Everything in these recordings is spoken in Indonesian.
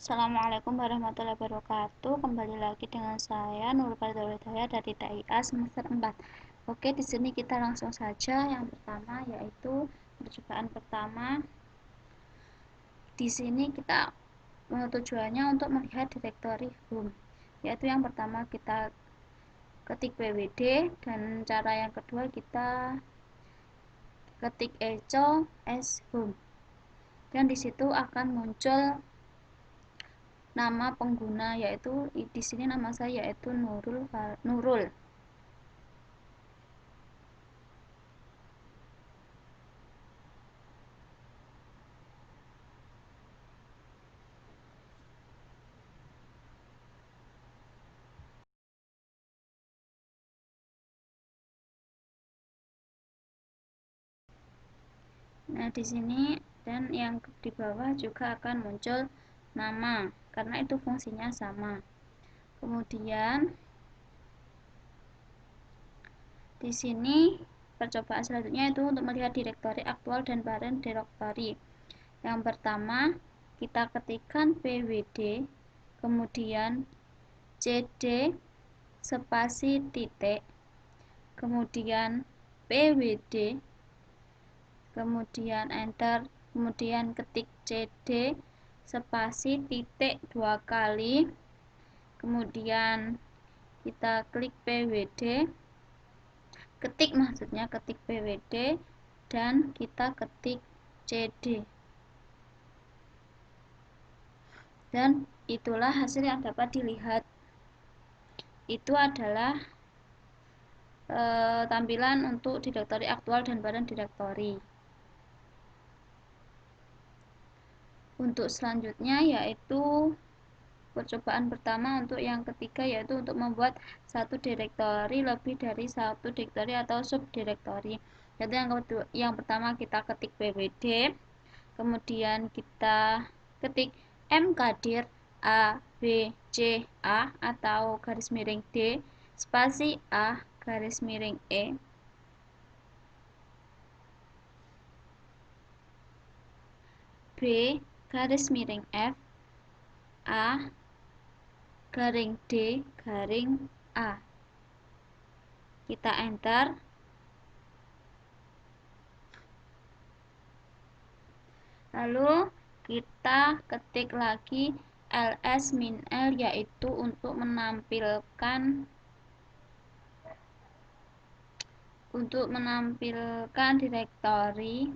Assalamualaikum warahmatullahi wabarakatuh. Kembali lagi dengan saya Nurul Fardhawati Hidayah dari TIA semester 4. Oke, di sini kita langsung saja. Yang pertama yaitu percobaan pertama. Di sini kita tujuannya untuk melihat directory home. Yaitu yang pertama kita ketik pwd, dan cara yang kedua kita ketik echo as home. Dan di situ akan muncul nama pengguna, yaitu di sini nama saya yaitu Nurul. Nah, di sini dan yang di bawah juga akan muncul nama karena itu fungsinya sama. Kemudian di sini percobaan selanjutnya itu untuk melihat direktori aktual dan parent directory. Yang pertama, kita ketikkan pwd, kemudian cd spasi titik, kemudian pwd, kemudian enter, kemudian ketik cd spasi titik 2 kali, kemudian kita klik pwd, ketik pwd, dan kita ketik cd, dan itulah hasil yang dapat dilihat. Itu adalah tampilan untuk direktori aktual dan parent directory. Untuk selanjutnya yaitu percobaan pertama untuk yang ketiga, yaitu untuk membuat satu direktori lebih dari satu direktori atau subdirektori. Yaitu yang pertama kita ketik pwd, kemudian kita ketik mkdir a b c a atau garis miring d spasi a garis miring e, b garis miring f, a garing d garing a. Kita enter. Lalu kita ketik lagi ls-l, yaitu untuk menampilkan direktori.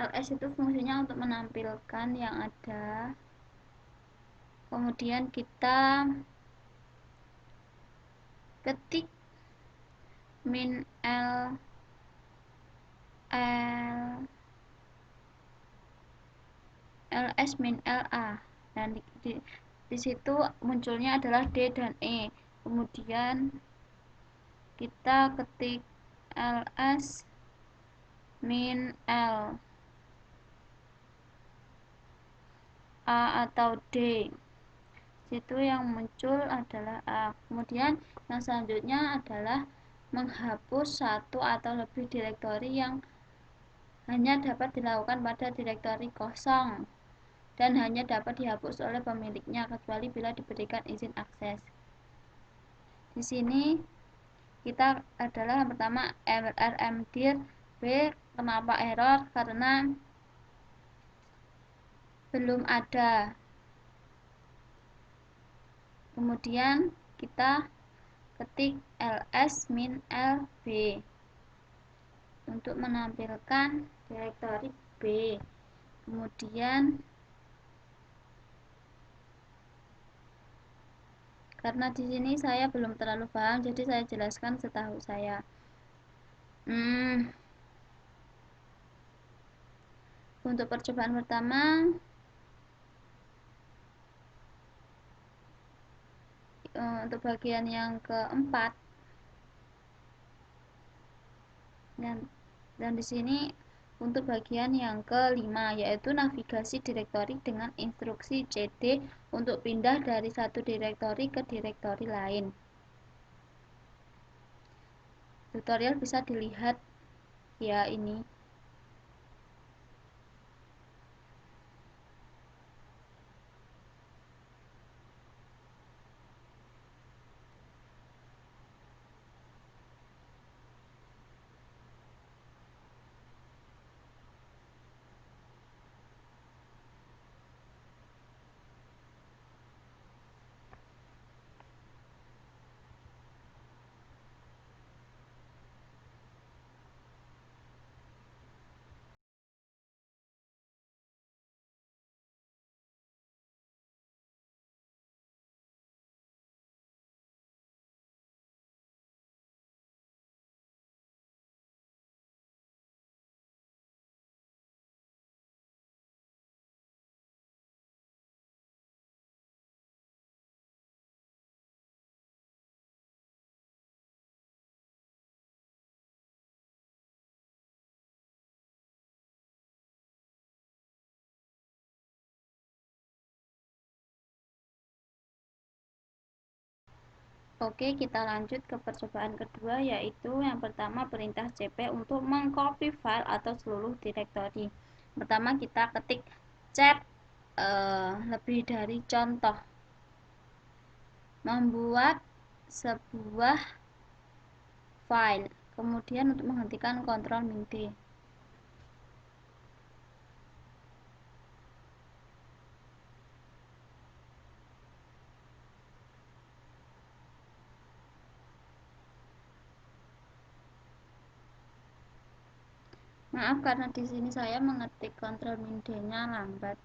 ls itu fungsinya untuk menampilkan yang ada. Kemudian kita ketik min l ls min la, dan di situ munculnya adalah d dan e. Kemudian kita ketik ls min l a atau d. Situ yang muncul adalah a. Kemudian yang selanjutnya adalah menghapus satu atau lebih direktori yang hanya dapat dilakukan pada direktori kosong dan hanya dapat dihapus oleh pemiliknya kecuali bila diberikan izin akses. Di sini kita adalah yang pertama rmdir b. Kenapa error? Karena belum ada. Kemudian kita ketik ls min lb untuk menampilkan direktori b. Kemudian karena di sini saya belum terlalu paham, jadi saya jelaskan setahu saya. Untuk percobaan pertama, untuk bagian yang keempat, dan di sini untuk bagian yang kelima, yaitu navigasi direktori dengan instruksi cd untuk pindah dari satu direktori ke direktori lain. Tutorial bisa dilihat ya ini. Oke, kita lanjut ke percobaan kedua, yaitu yang pertama perintah cp untuk mengcopy file atau seluruh direktori. Pertama kita ketik cat lebih dari contoh, membuat sebuah file, kemudian untuk menghentikan Ctrl Min D. Maaf karena di sini saya mengetik Ctrl Min D-nya lambat,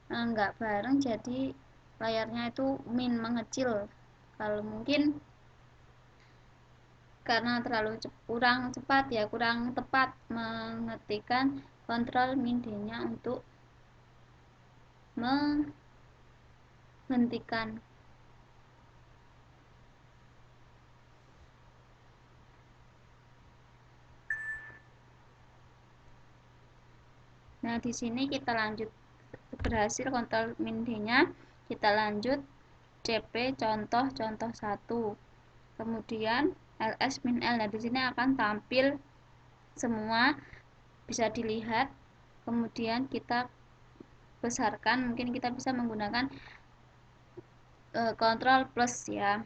nggak bareng, jadi layarnya itu mengecil. Kalau mungkin karena terlalu kurang cepat ya, kurang tepat mengetikkan Ctrl Min D-nya untuk menghentikan. Nah, di sini kita lanjut, berhasil Ctrl Min D-nya, kita lanjut cp contoh 1. Kemudian ls min l. Nah, di sini akan tampil semua, bisa dilihat. Kemudian kita besarkan, mungkin kita bisa menggunakan Ctrl plus ya.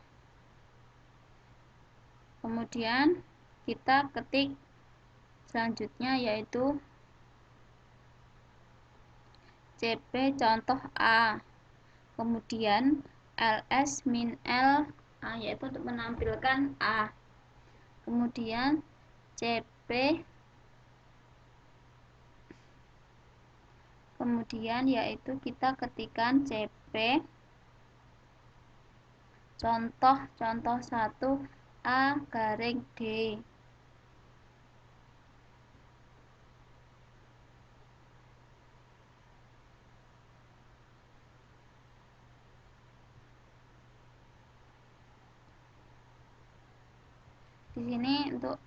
Kemudian kita ketik selanjutnya, yaitu cp contoh A, kemudian ls min l A, yaitu untuk menampilkan A. Kemudian cp, kemudian yaitu kita ketikkan cp contoh 1 A garing D. Di sini untuk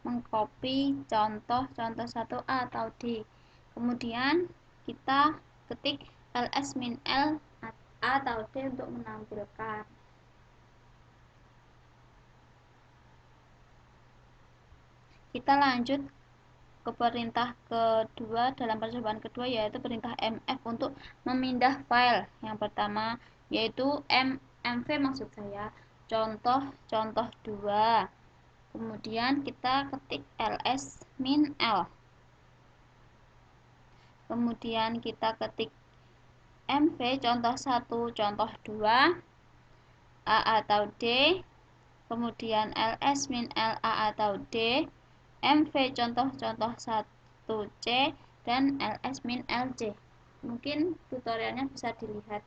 mengcopy contoh 1 A atau D. Kemudian kita ketik ls min l A atau D untuk menampilkan. Kita lanjut ke perintah kedua dalam percobaan kedua, yaitu perintah mf untuk memindah file. Yang pertama yaitu mv, maksud saya contoh 2. Kemudian kita ketik ls min l. Kemudian kita ketik mv contoh 1 contoh 2 A atau D. Kemudian ls min l A atau D, mv contoh 1 C, dan ls min l C. Mungkin tutorialnya bisa dilihat.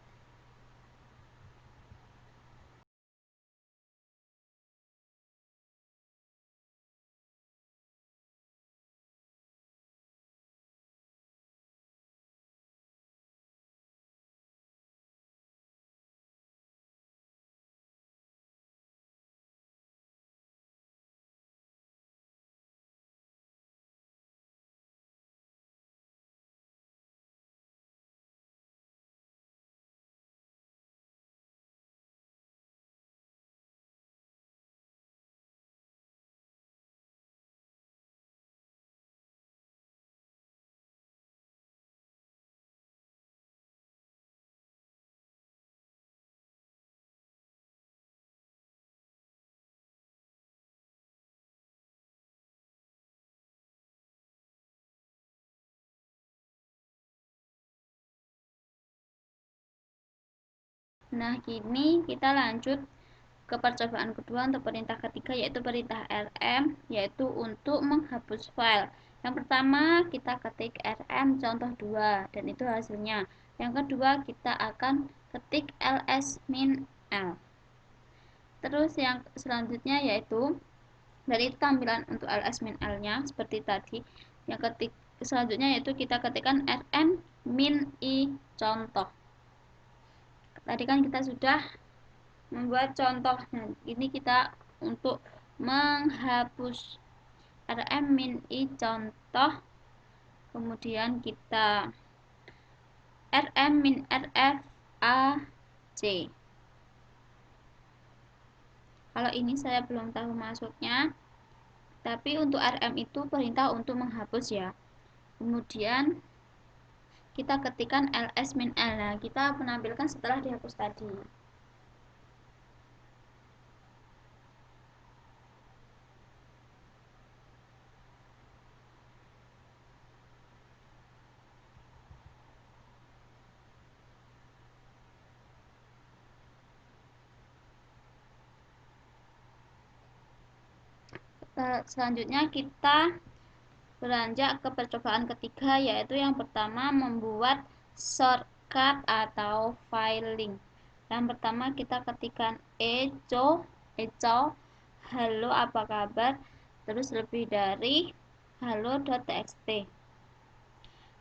Nah, kini kita lanjut ke percobaan kedua untuk perintah ketiga, yaitu perintah rm, yaitu untuk menghapus file. Yang pertama kita ketik rm contoh 2 dan itu hasilnya. Yang kedua kita akan ketik ls min l. Terus yang selanjutnya yaitu dari tampilan untuk ls min l nya seperti tadi. Yang selanjutnya yaitu kita ketikkan rm min i contoh. Tadi kan kita sudah membuat contoh. Nah, ini kita untuk menghapus rm min i contoh, kemudian kita rm min rf a C. Kalau ini saya belum tahu maksudnya, tapi untuk rm itu perintah untuk menghapus ya. Kemudian kita ketikkan ls min l. Nah, kita menampilkan setelah dihapus tadi. Selanjutnya kita beranjak ke percobaan ketiga, yaitu yang pertama membuat shortcut atau filing. Yang pertama kita ketikkan eco, halo apa kabar, terus lebih dari halo.txt.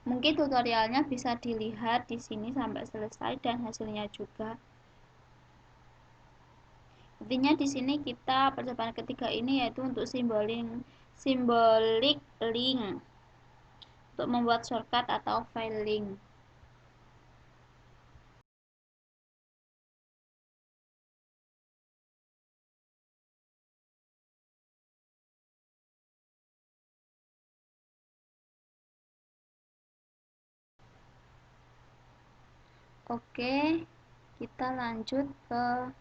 Mungkin tutorialnya bisa dilihat di sini sampai selesai dan hasilnya juga. Intinya di sini kita percobaan ketiga ini yaitu untuk simbolik link untuk membuat shortcut atau file link. Oke, kita lanjut ke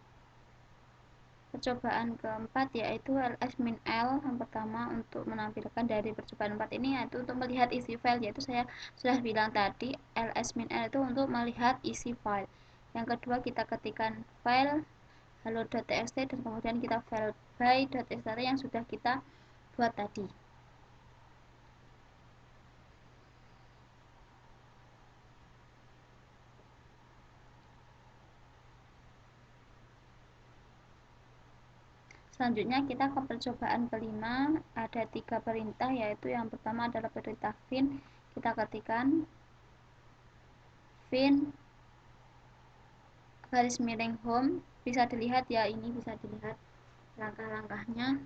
percobaan keempat, yaitu ls-l. Yang pertama untuk menampilkan dari percobaan 4 ini yaitu untuk melihat isi file, yaitu saya sudah bilang tadi ls-l itu untuk melihat isi file. Yang kedua kita ketikkan file halo.txt dan kemudian kita file by.txt yang sudah kita buat tadi. Selanjutnya kita ke percobaan kelima, ada 3 perintah, yaitu yang pertama adalah perintah fin. Kita ketikkan fin garis miring home, bisa dilihat ya, ini bisa dilihat langkah-langkahnya.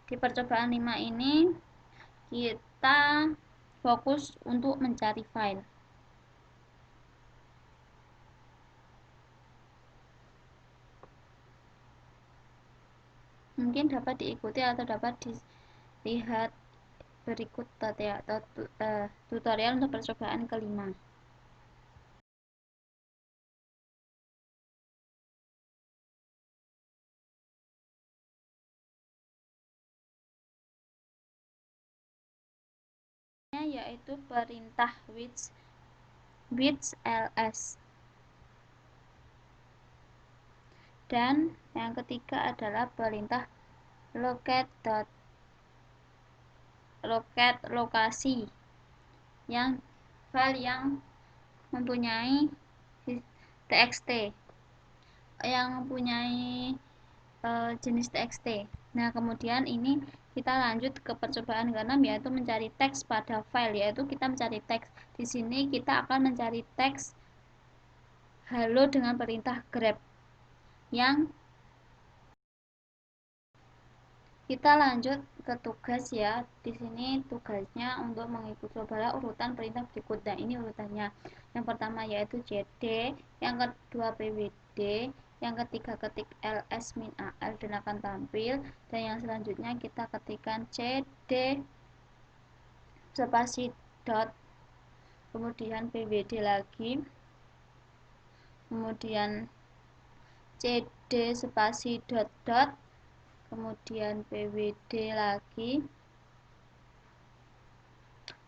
Di percobaan 5 ini kita fokus untuk mencari file. Mungkin dapat diikuti atau dapat dilihat berikut tutorial untuk percobaan kelima. Yaitu perintah with ls. Dan yang ketiga adalah perintah locate lokasi yang file yang mempunyai txt, yang mempunyai jenis txt. Nah, kemudian ini kita lanjut ke percobaan ke-6, yaitu mencari teks pada file, yaitu kita mencari teks. Di sini kita akan mencari teks halo dengan perintah grep. Yang kita lanjut ke tugas ya. Di sini tugasnya untuk mengikuti cobalah urutan perintah berikut. Nah, ini urutannya. Yang pertama yaitu cd, yang kedua pwd, yang ketiga ketik ls min al dan akan tampil, dan yang selanjutnya kita ketikkan cd spasi dot, kemudian pwd lagi, kemudian cd spasi dot dot, kemudian pwd lagi,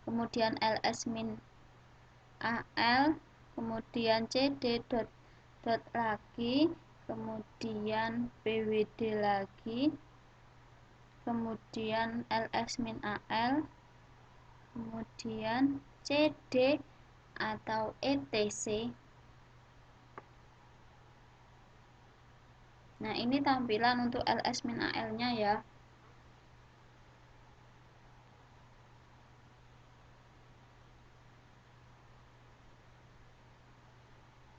kemudian ls min al, kemudian cd dot dot lagi, kemudian pwd lagi, kemudian ls min al, kemudian cd atau etc. Nah, ini tampilan untuk ls min al nya ya.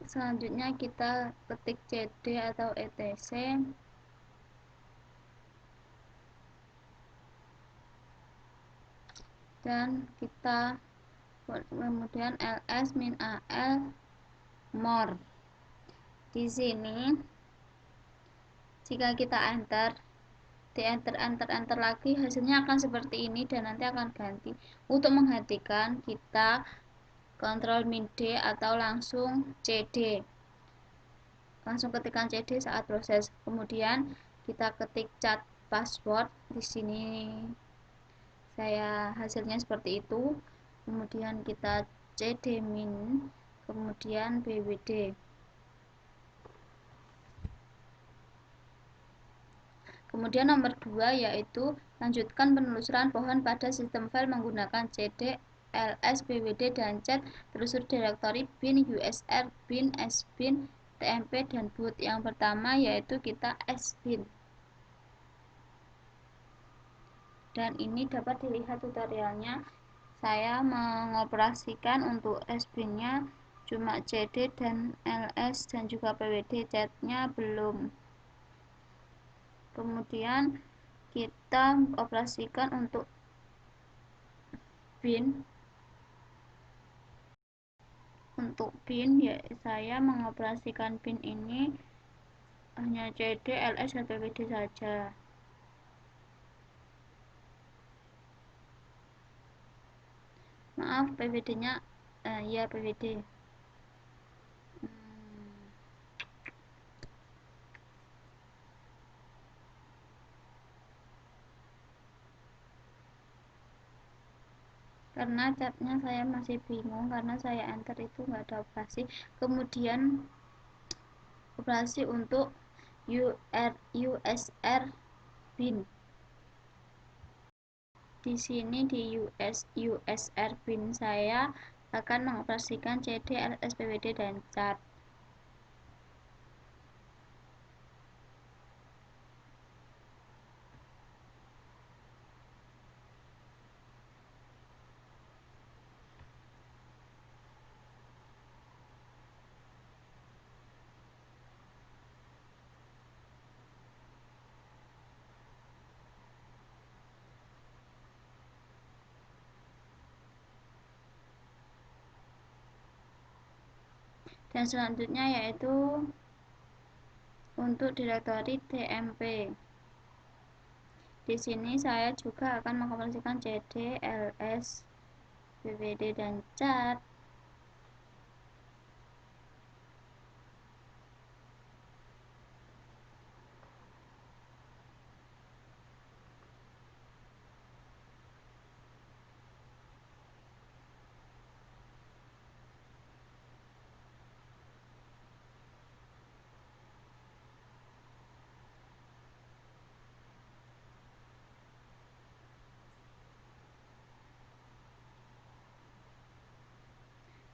Selanjutnya kita ketik cd atau etc, dan kita kemudian ls min al more. Di sini jika kita enter, di enter lagi, hasilnya akan seperti ini dan nanti akan ganti. Untuk menghentikan, kita Ctrl min D atau langsung CD. Langsung ketikkan CD saat proses. Kemudian kita ketik cat password. Di sini saya hasilnya seperti itu. Kemudian kita CD min, kemudian BWD. Kemudian nomor 2 yaitu lanjutkan penelusuran pohon pada sistem file menggunakan cd, ls, bwd, dan cat telusur direktori bin, usr, bin, sbin, tmp, dan boot. Yang pertama yaitu kita sbin. Dan ini dapat dilihat tutorialnya. Saya mengoperasikan untuk sbin-nya cuma cd dan ls dan juga pwd, catnya belum. Kemudian kita operasikan untuk bin. Untuk bin ya, saya mengoperasikan bin ini hanya cd, ls, dan pwd saja. Maaf, pwd nya ya pwd. Karena catnya saya masih bingung, karena saya enter itu nggak ada operasi. Kemudian operasi untuk usr bin. Di sini di usr bin saya akan mengoperasikan cd, ls, pwd, dan cat. Dan selanjutnya yaitu untuk direktori tmp. Di sini saya juga akan mengoperasikan cd, ls, bwd, dan cat.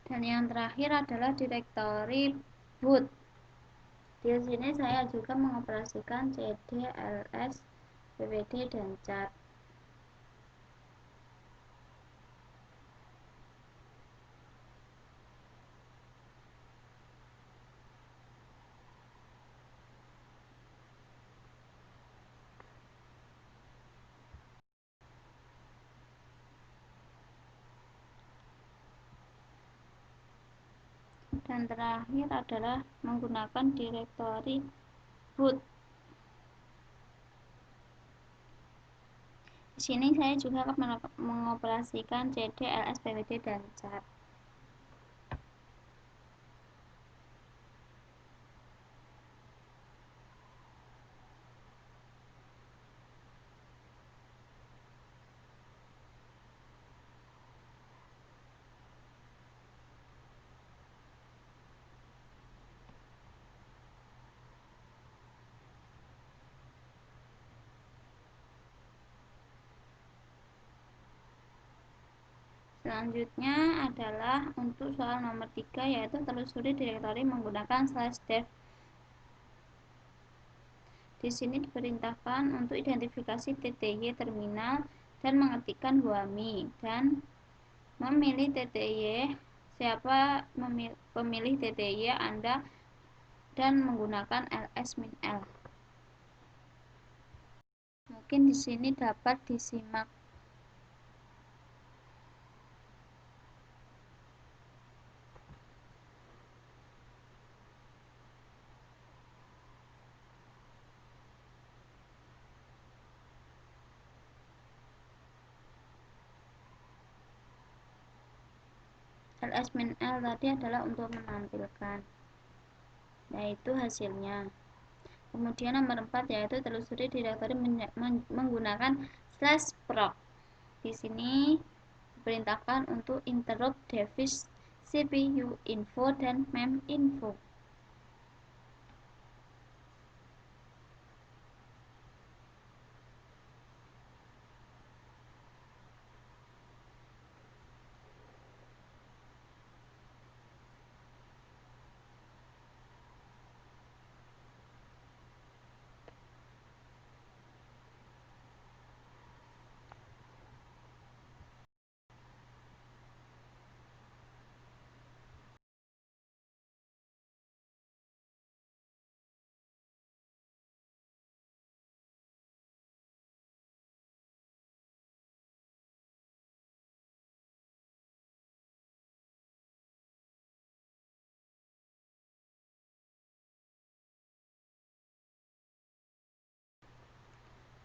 Dan yang terakhir adalah direktori boot. Di sini saya juga mengoperasikan cd, ls, bwd, dan cat. Dan terakhir adalah menggunakan direktori boot. Di sini saya juga akan mengoperasikan cd, ls, bwd, dan cat. Selanjutnya adalah untuk soal nomor 3 yaitu telusuri direktori menggunakan /dev. Di sini diperintahkan untuk identifikasi TTY terminal dan mengetikkan WAMI dan memilih TTY, siapa pemilih TTY Anda, dan menggunakan ls-l. Mungkin di sini dapat disimak. ls min l tadi adalah untuk menampilkan, yaitu hasilnya. Kemudian nomor 4 yaitu telusuri directory menggunakan /proc. Di sini diperintahkan untuk interrupt device CPU info dan mem info.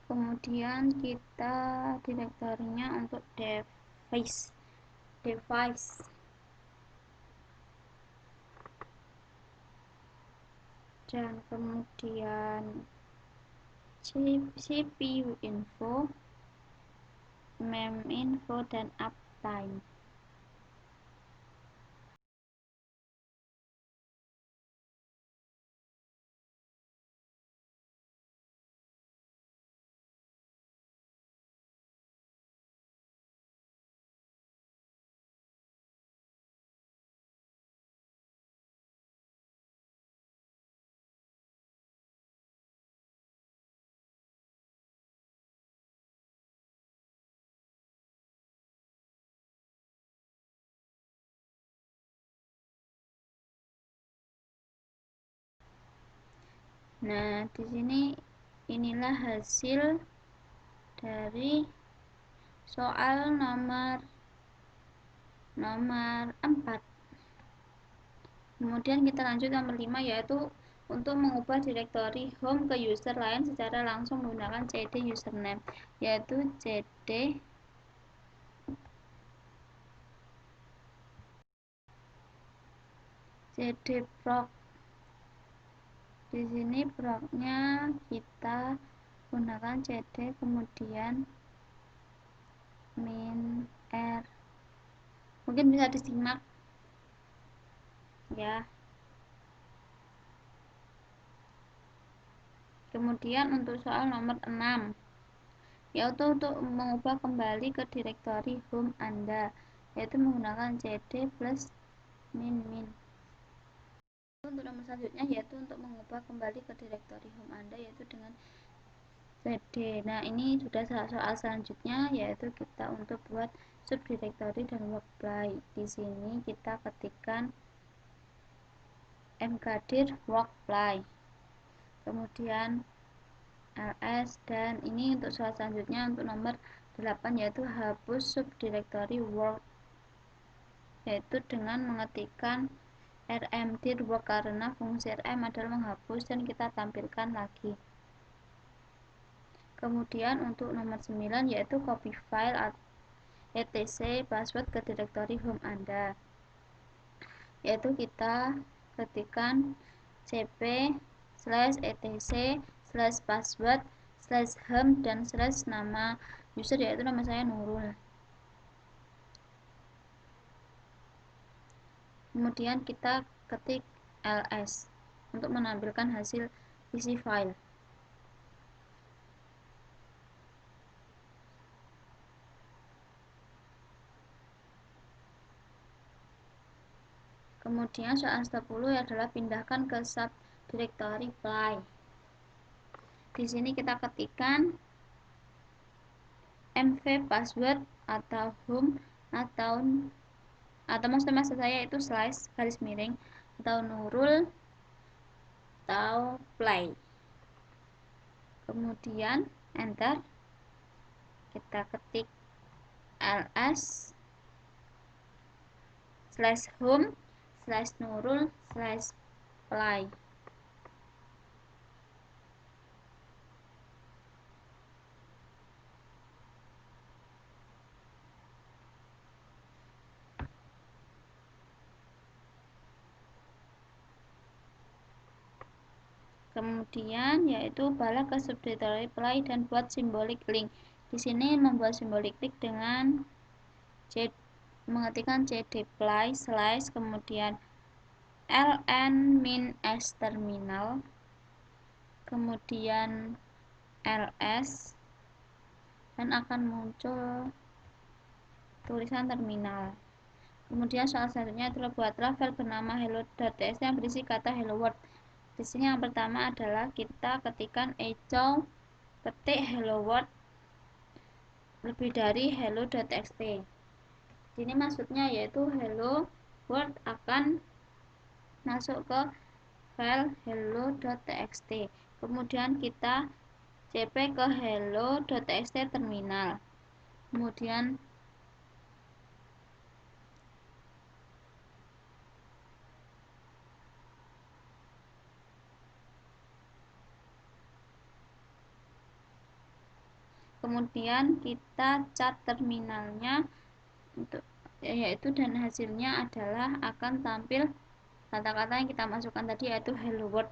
Kemudian kita direktorinya untuk device dan kemudian CPU info, mem info, dan uptime. Nah, di sini inilah hasil dari soal nomor 4. Kemudian kita lanjut nomor 5 yaitu untuk mengubah directory home ke user lain secara langsung menggunakan cd username, yaitu cd proc. Di sini procnya kita gunakan cd kemudian min r. Mungkin bisa disimak ya. Kemudian untuk soal nomor 6 yaitu untuk mengubah kembali ke directory home Anda, yaitu menggunakan cd plus min. Untuk nomor selanjutnya yaitu untuk mengubah kembali ke directory home Anda, yaitu dengan cd. Nah, ini sudah soal selanjutnya yaitu kita untuk buat subdirectory dan workfly. Di sini kita ketikkan mkdir workfly, kemudian ls, dan ini untuk soal selanjutnya untuk nomor 8 yaitu hapus subdirectory work, yaitu dengan mengetikkan rmdir work karena fungsi rm adalah menghapus dan kita tampilkan lagi. Kemudian untuk nomor 9 yaitu copy file etc password ke directory home Anda, yaitu kita ketikkan cp/etc/password/home dan /nama user, yaitu nama saya Nurul. Kemudian kita ketik ls untuk menampilkan hasil isi file. Kemudian soal 10 adalah pindahkan ke subdirectory fly. Di sini kita ketikkan mv password atau home atau maksud saya itu / atau Nurul atau play. Kemudian enter. Kita ketik ls/home/nurul/play. Kemudian yaitu balik ke subdirectory play dan buat symbolic link. Di sini membuat symbolic link dengan mengetikkan cd play slash kemudian ln min s terminal kemudian ls dan akan muncul tulisan terminal. Kemudian soal selanjutnya adalah buatlah file bernama hello.txt yang berisi kata hello world. Di sini yang pertama adalah kita ketikkan echo ketik hello world lebih dari hello.txt. Ini maksudnya yaitu hello world akan masuk ke file hello.txt. Kemudian kita cp ke hello.txt terminal. Kemudian kita cat terminalnya untuk yaitu dan hasilnya adalah akan tampil kata-kata yang kita masukkan tadi yaitu hello world.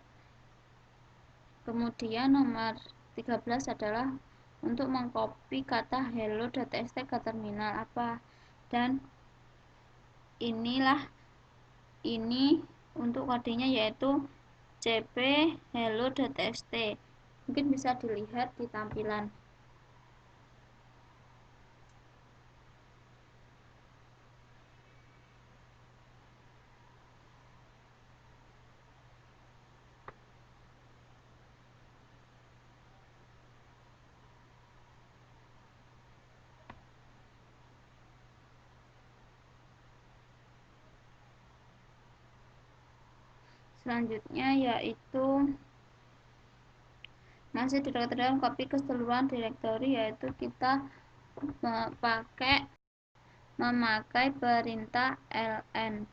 Kemudian nomor 13 adalah untuk mengcopy kata hello.txt ke terminal apa, dan ini untuk kodenya yaitu cp hello.txt. Mungkin bisa dilihat di tampilan. Selanjutnya yaitu masih di dalam copy keseluruhan direktori, yaitu kita memakai perintah ln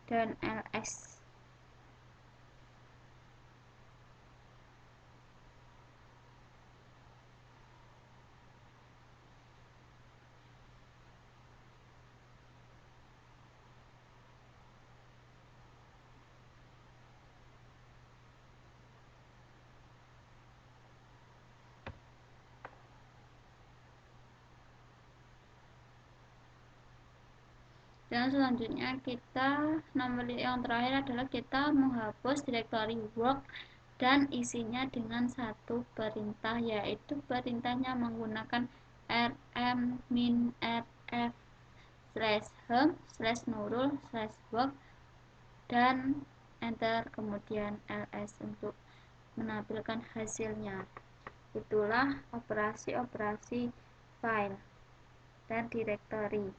dan ls. Dan selanjutnya nomor yang terakhir adalah kita menghapus direktori work dan isinya dengan satu perintah, yaitu perintahnya menggunakan rm min rf /home /nurul /work dan enter kemudian ls untuk menampilkan hasilnya. Itulah operasi-operasi file dan directory.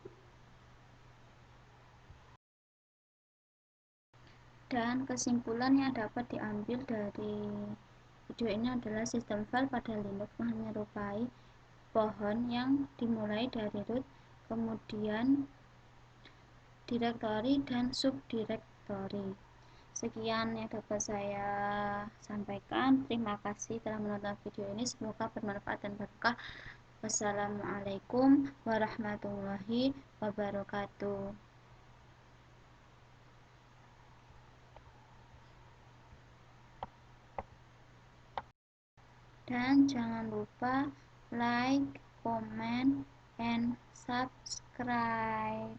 Dan kesimpulan yang dapat diambil dari video ini adalah sistem file pada Linux menyerupai pohon yang dimulai dari root, kemudian directory dan subdirectory. Sekian yang dapat saya sampaikan. Terima kasih telah menonton video ini. Semoga bermanfaat dan berkah. Wassalamualaikum warahmatullahi wabarakatuh. Dan jangan lupa like, comment, and subscribe.